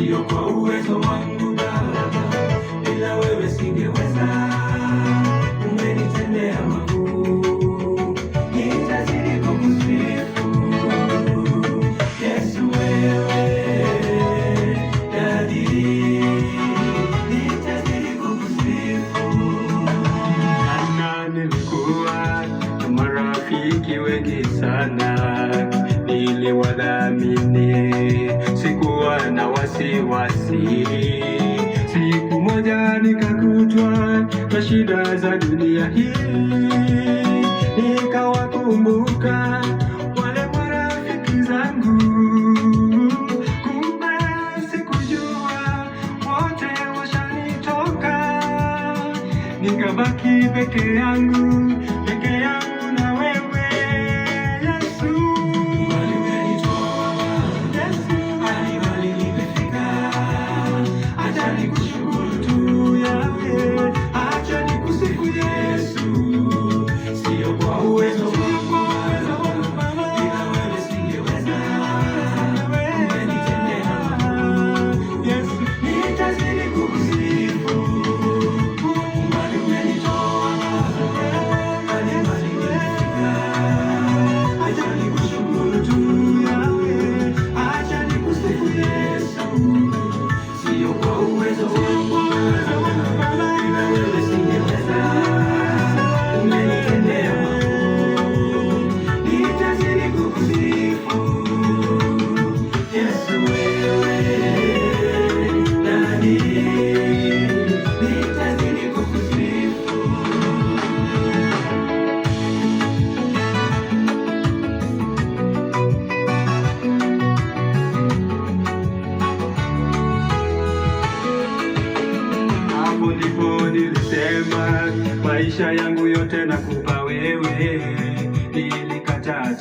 sio kwa uwezo wangu Baba, bila wewe singeweza. Umenitendea makuu, nitazidi kukusifu Yesu, wewe Daddy, nitazidi kukusifu. Jana nilikuwa na marafiki wengi sana, niliwadhamini, sikuwa na wasiwasi. Siku moja nikakutwa na shida za dunia hii, nikawakumbuka wale marafiki zangu. Kumbe sikujua wote washanitoka, nikabaki peke yangu na wewe Yesu. Ndipo nilisema maisha yangu yote nakupa wewe, nilikataa